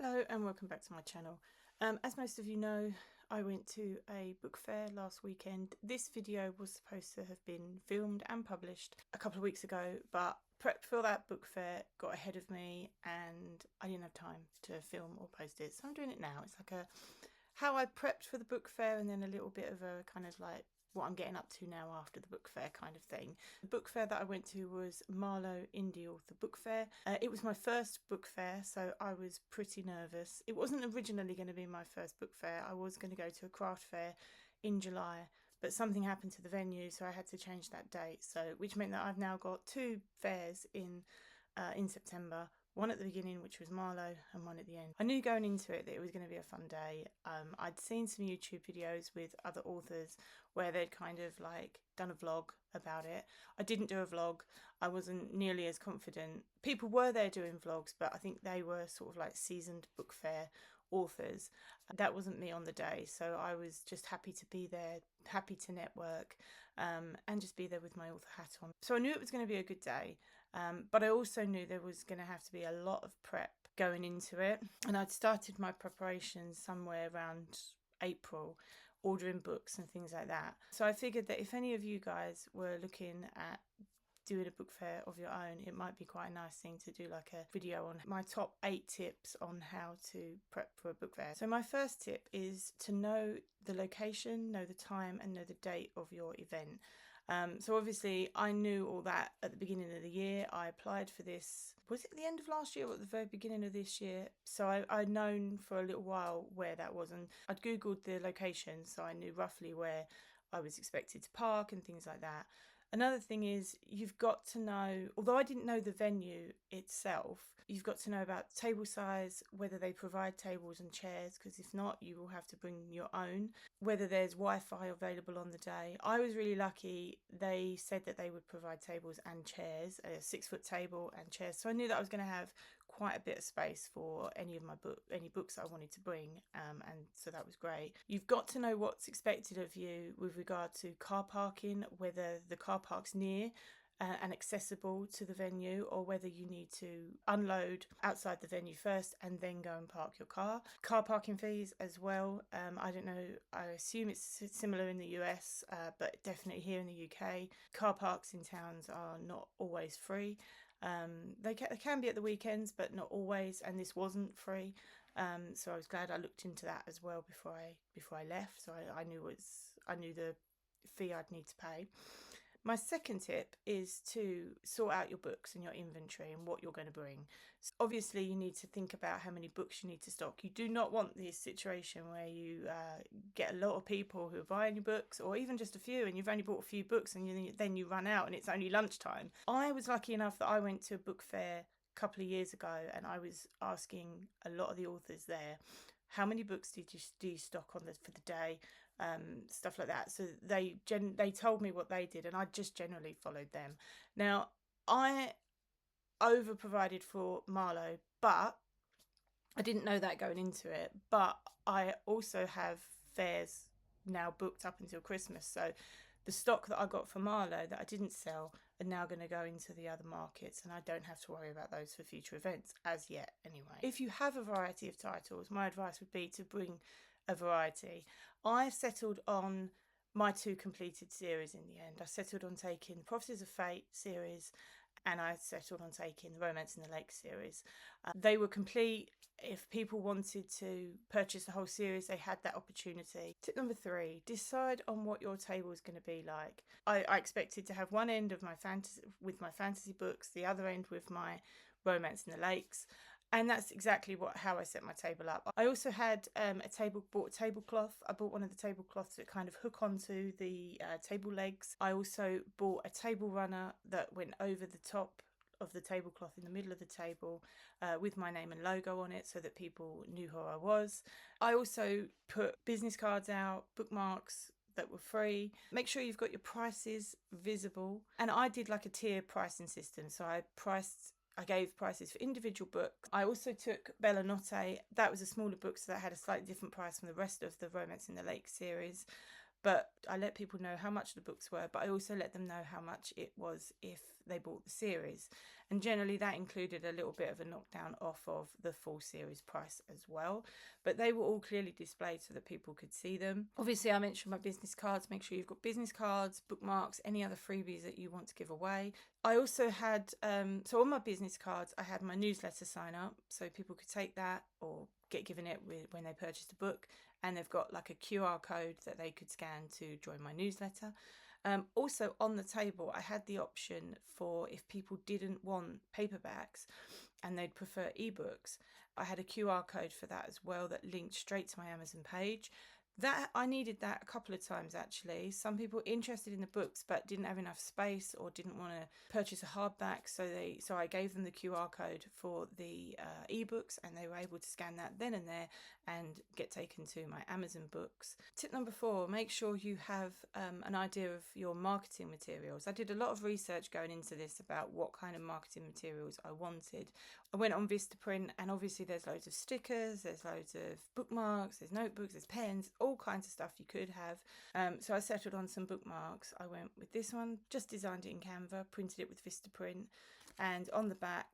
Hello and welcome back to my channel. As most of you know, I went to a book fair last weekend. This video was supposed to have been filmed and published a couple of weeks ago, but prep for that book fair got ahead of me and I didn't have time to film or post it, so I'm doing it now. It's like how I prepped for the book fair and then a little bit of a kind of like what I'm getting up to now after the book fair kind of thing. The book fair that I went to was Marlow Indie Author Book Fair. It was my first book fair, so I was pretty nervous. It wasn't originally going to be my first book fair. I was going to go to a craft fair in July, but something happened to the venue, so I had to change that date. So, which meant that I've now got two fairs in September. One at the beginning, which was Marlow, and one at the end. I knew going into it that it was going to be a fun day. I'd seen some YouTube videos with other authors where they'd kind of like done a vlog about it. I didn't do a vlog. I wasn't nearly as confident. People were there doing vlogs, but I think they were sort of like seasoned book fair authors. That wasn't me on the day, so I was just happy to be there, happy to network, and just be there with my author hat on. So I knew it was going to be a good day. But I also knew there was going to have to be a lot of prep going into it. And I'd started my preparations somewhere around April, ordering books and things like that. So I figured that if any of you guys were looking at doing a book fair of your own, it might be quite a nice thing to do like a video on my top 8 tips on how to prep for a book fair. So my first tip is to know the location, know the time, and know the date of your event. So obviously I knew all that at the beginning of the year. I applied for this, was it the end of last year or at the very beginning of this year? So I'd known for a little while where that was, and I'd Googled the location, so I knew roughly where I was expected to park and things like that. Another thing is you've got to know, although I didn't know the venue itself, you've got to know about table size, whether they provide tables and chairs, because if not, you will have to bring your own, whether there's Wi-Fi available on the day. I was really lucky. They said that they would provide tables and chairs, a 6-foot table and chairs. So I knew that I was going to have quite a bit of space for any books that I wanted to bring, and so that was great. You've got to know what's expected of you with regard to car parking, whether the car park's near and accessible to the venue, or whether you need to unload outside the venue first and then go and park your car. Car parking fees as well. I don't know, I assume it's similar in the US, but definitely here in the UK, car parks in towns are not always free. They can be at the weekends, but not always, and this wasn't free. So I was glad I looked into that as well before I left. So I knew the fee I'd need to pay. My second tip is to sort out your books and your inventory and what you're going to bring. So obviously, you need to think about how many books you need to stock. You do not want this situation where you get a lot of people who are buying your books, or even just a few, and you've only bought a few books and then you run out and it's only lunchtime. I was lucky enough that I went to a book fair a couple of years ago and I was asking a lot of the authors there, how many books do you stock for the day? Stuff like that. So they told me what they did, and I just generally followed them. Now, I over provided for Marlow, but I didn't know that going into it. But I also have fairs now booked up until Christmas, so the stock that I got for Marlow that I didn't sell are now going to go into the other markets, and I don't have to worry about those for future events as yet anyway. If you have a variety of titles, my advice would be to bring a variety. I settled on my 2 completed series in the end. I settled on taking the Prophecies of Fate series, and I settled on taking the Romance in the Lake series. They were complete. If people wanted to purchase the whole series, they had that opportunity. Tip number 3, decide on what your table is going to be like. I expected to have one end of my fantasy books, the other end with my Romance in the Lakes. And that's exactly how I set my table up. I also had bought a tablecloth. I bought one of the tablecloths that kind of hook onto the table legs. I also bought a table runner that went over the top of the tablecloth in the middle of the table with my name and logo on it so that people knew who I was. I also put business cards out, bookmarks that were free. Make sure you've got your prices visible. And I did like a tier pricing system. So I gave prices for individual books. I also took Bella Notte. That was a smaller book, so that had a slightly different price from the rest of the Romance in the Lake series. But I let people know how much the books were, but I also let them know how much it was if they bought the series. And generally that included a little bit of a knockdown off of the full series price as well. But they were all clearly displayed so that people could see them. Obviously, I mentioned my business cards. Make sure you've got business cards, bookmarks, any other freebies that you want to give away. I also had, so on my business cards, I had my newsletter sign up, so people could take that or get given it when they purchased a book, and they've got like a QR code that they could scan to join my newsletter. Also on the table, I had the option for if people didn't want paperbacks and they'd prefer ebooks, I had a QR code for that as well that linked straight to my Amazon page. That I needed that a couple of times actually. Some people interested in the books but didn't have enough space or didn't want to purchase a hardback, so I gave them the QR code for the ebooks, and they were able to scan that then and there and get taken to my Amazon books. Tip number 4, make sure you have an idea of your marketing materials. I did a lot of research going into this about what kind of marketing materials I wanted. I went on Vistaprint, and obviously there's loads of stickers, there's loads of bookmarks, there's notebooks, there's pens, all kinds of stuff you could have. So I settled on some bookmarks. I went with this one, just designed it in Canva, printed it with Vistaprint, and on the back,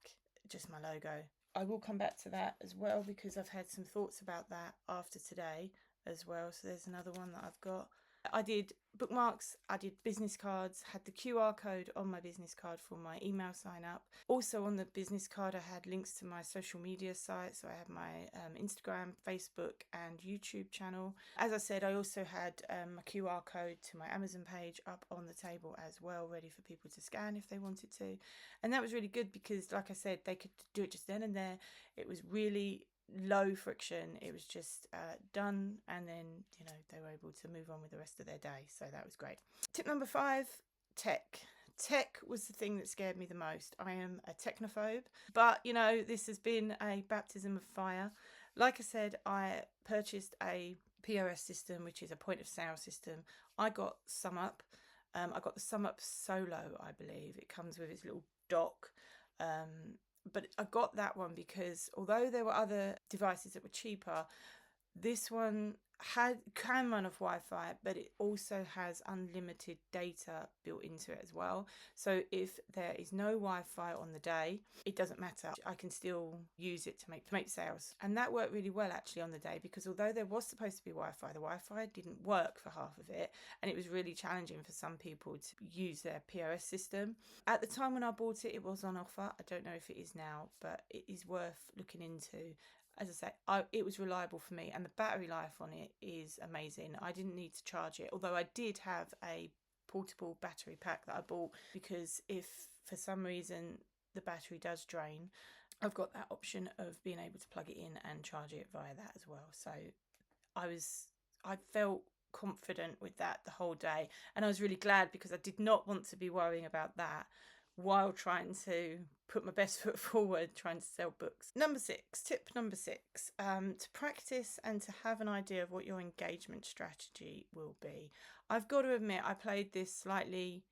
just my logo. I will come back to that as well because I've had some thoughts about that after today as well. So there's another one that I've got. I did bookmarks, I did business cards, had the QR code on my business card for my email sign up. Also on the business card I had links to my social media sites, so I had my Instagram, Facebook and YouTube channel. As I said, I also had a QR code to my Amazon page up on the table as well, ready for people to scan if they wanted to. And that was really good because, like I said, they could do it just then and there. It was really low friction. It was just done, and then they were able to move on with the rest of their day, so that was great. Tip number 5, tech was the thing that scared me the most. I am a technophobe, but this has been a baptism of fire. Like I said, I purchased a POS system, which is a point of sale system. I got SumUp. I got the SumUp Solo, I believe. It comes with its little dock. But I got that one because although there were other devices that were cheaper, this one can run off Wi-Fi, but it also has unlimited data built into it as well. So if there is no Wi-Fi on the day, it doesn't matter. I can still use it to make sales. And that worked really well actually on the day, because although there was supposed to be Wi-Fi, the Wi-Fi didn't work for half of it, and it was really challenging for some people to use their POS system. At the time when I bought it, it was on offer. I don't know if it is now, but it is worth looking into. As I say, it was reliable for me, and the battery life on it is amazing. I didn't need to charge it, although I did have a portable battery pack that I bought, because if for some reason the battery does drain, I've got that option of being able to plug it in and charge it via that as well. So I felt confident with that the whole day, and I was really glad because I did not want to be worrying about that while trying to put my best foot forward, trying to sell books. Tip number 6, to practice and to have an idea of what your engagement strategy will be. I've got to admit, I played this slightly,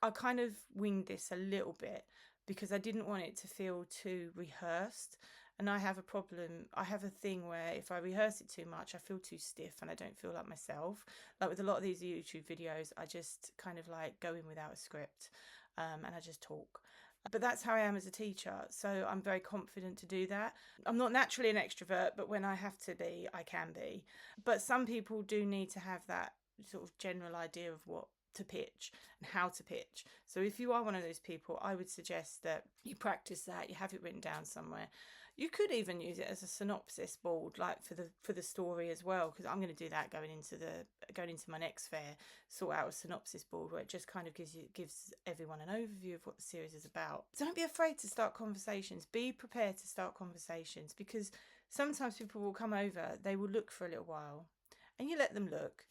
I kind of winged this a little bit because I didn't want it to feel too rehearsed. And I have a problem. I have a thing where if I rehearse it too much, I feel too stiff and I don't feel like myself. Like with a lot of these YouTube videos, I just kind of like go in without a script. And I just talk. But that's how I am as a teacher, so I'm very confident to do that. I'm not naturally an extrovert, but when I have to be, I can be. But some people do need to have that sort of general idea of what to pitch and how to pitch. So if you are one of those people, I would suggest that you practice that, you have it written down somewhere. You could even use it as a synopsis board, like for the story as well, because I'm going to do that going into my next fair. Sort out a synopsis board where it just kind of gives everyone an overview of what the series is about. Don't be afraid to start conversations. Be prepared to start conversations, because sometimes people will come over, they will look for a little while, and you let them look.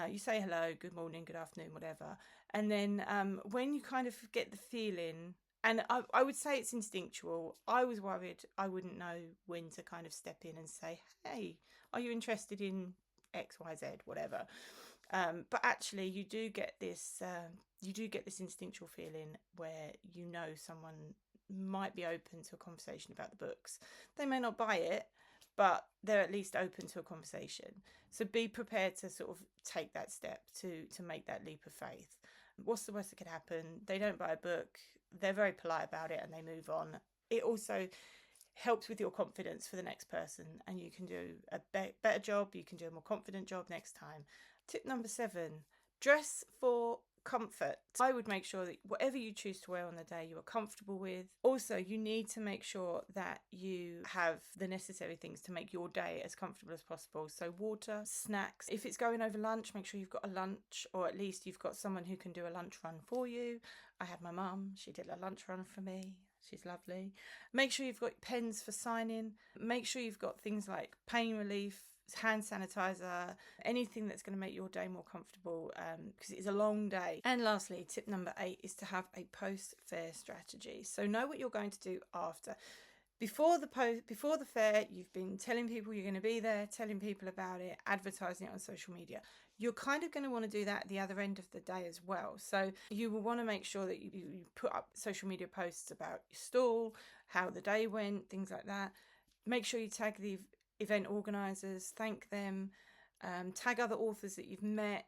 You say hello, good morning, good afternoon, whatever, and then when you kind of get the feeling. And I would say it's instinctual. I was worried I wouldn't know when to kind of step in and say, hey, are you interested in X, Y, Z, whatever. But actually you do get this instinctual feeling where someone might be open to a conversation about the books. They may not buy it, but they're at least open to a conversation. So be prepared to sort of take that step to make that leap of faith. What's the worst that could happen? They don't buy a book. they're very polite about it and they move on. It also helps with your confidence for the next person, and you can do a better job, you can do a more confident job next time. Tip number 7, dress for comfort. I would make sure that whatever you choose to wear on the day you are comfortable with. Also, you need to make sure that you have the necessary things to make your day as comfortable as possible. So water, snacks. If it's going over lunch, make sure you've got a lunch, or at least you've got someone who can do a lunch run for you. I had my mum, she did a lunch run for me. She's lovely. Make sure you've got pens for signing. Make sure you've got things like pain relief, hand sanitizer, anything that's going to make your day more comfortable, because it's a long day. And lastly, tip number 8 is to have a post-fair strategy. So know what you're going to do after. Before the fair, you've been telling people you're going to be there, telling people about it, advertising it on social media. You're kind of going to want to do that at the other end of the day as well. So you will want to make sure that you put up social media posts about your stall, how the day went, things like that. Make sure you tag the event organisers, thank them, tag other authors that you've met,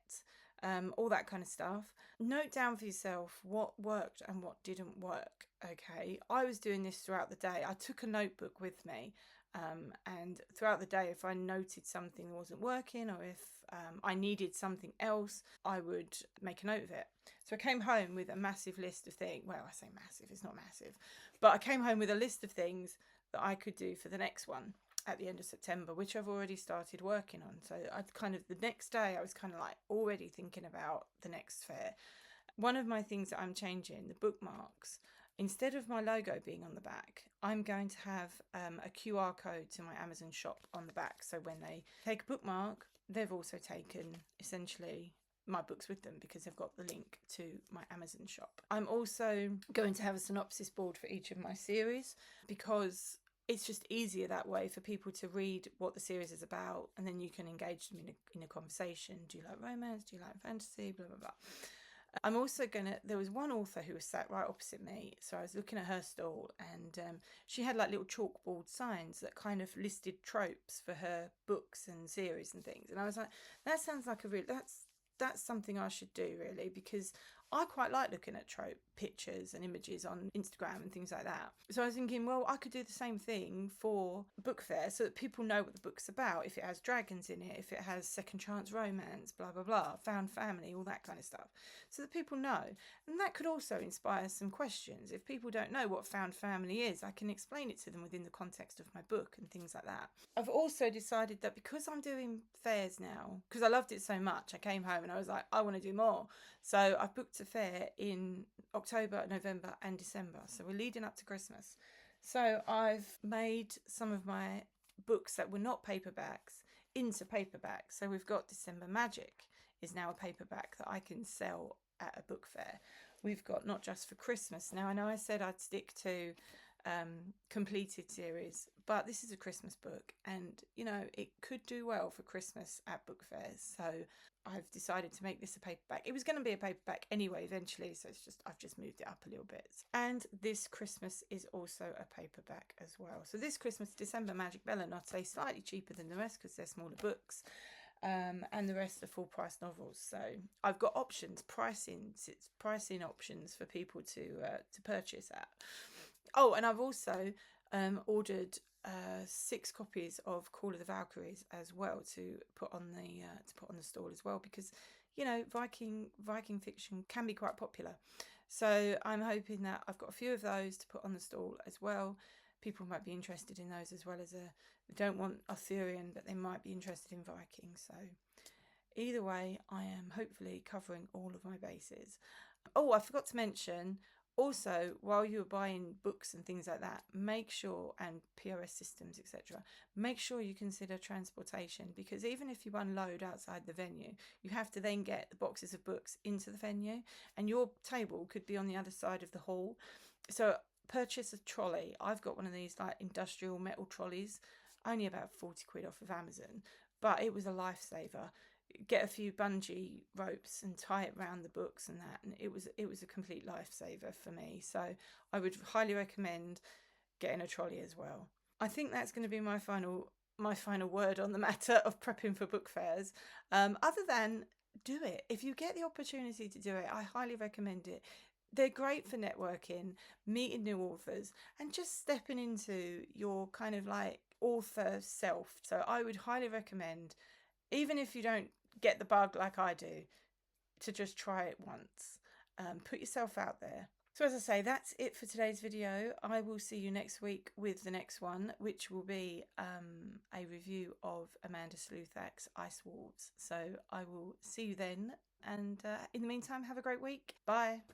all that kind of stuff. Note down for yourself what worked and what didn't work. Okay, I was doing this throughout the day. I took a notebook with me, and throughout the day, if I noted something wasn't working, or if I needed something else, I would make a note of it. So I came home with a massive list of things. Well, I say massive, it's not massive, but I came home with a list of things that I could do for the next one at the end of September, which I've already started working on. So I'd the next day I was kind of like already thinking about the next fair. One of my things that I'm changing, the bookmarks, instead of my logo being on the back, I'm going to have a QR code to my Amazon shop on the back. So when they take a bookmark, they've also taken essentially my books with them, because they've got the link to my Amazon shop. I'm also going to have a synopsis board for each of my series, because it's just easier that way for people to read what the series is about, and then you can engage them in a conversation. Do you like romance? Do you like fantasy? Blah, blah, blah. I'm also there was one author who was sat right opposite me, so I was looking at her stall, and she had like little chalkboard signs that kind of listed tropes for her books and series and things, and I was like, that sounds like that's something I should do, really, because I quite like looking at trope pictures and images on Instagram and things like that. So I was thinking, well, I could do the same thing for book fair, so that people know what the book's about. If it has dragons in it, if it has second chance romance, blah, blah, blah, found family, all that kind of stuff, so that people know. And that could also inspire some questions. If people don't know what found family is, I can explain it to them within the context of my book and things like that. I've also decided that because I'm doing fairs now, because I loved it so much, I came home and I was like, I want to do more. So I've booked a fair in October, November and December. So we're leading up to Christmas. So I've made some of my books that were not paperbacks into paperbacks. So we've got December Magic is now a paperback that I can sell at a book fair. We've got Not Just for Christmas. Now I know I said I'd stick to completed series, but this is a Christmas book, and you know, it could do well for Christmas at book fairs, so I've decided to make this a paperback. It was going to be a paperback anyway eventually, so I've just moved it up a little bit. And this Christmas is also a paperback as well. So this Christmas, December Magic Bellinotte, slightly cheaper than the rest because they're smaller books, and the rest are full price novels. So I've got options, pricing options for people to purchase at. Oh, and I've also ordered 6 copies of Call of the Valkyries as well to put on the stall as well, because you know, Viking fiction can be quite popular. So I'm hoping that I've got a few of those to put on the stall as well. People might be interested in those, as well as they don't want Arthurian, but they might be interested in Viking. So either way, I am hopefully covering all of my bases. Oh, I forgot to mention, also, while you're buying books and things like that, make sure, and POS systems, etc., make sure you consider transportation, because even if you unload outside the venue, you have to then get the boxes of books into the venue, and your table could be on the other side of the hall. So purchase a trolley. I've got one of these like industrial metal trolleys, only about 40 quid off of Amazon, but it was a lifesaver. Get a few bungee ropes and tie it around the books and that, and it was a complete lifesaver for me. So I would highly recommend getting a trolley as well. I think that's going to be my final word on the matter of prepping for book fairs. Other than do it. If you get the opportunity to do it, I highly recommend it. they're great for networking, meeting new authors, and just stepping into your kind of like author self. So I would highly recommend, even if you don't get the bug like I do, to just try it once. Put yourself out there. So as I say, that's it for today's video. I will see you next week with the next one, which will be a review of Amanda Sluthak's Ice Wolves. So I will see you then. And in the meantime, have a great week. Bye.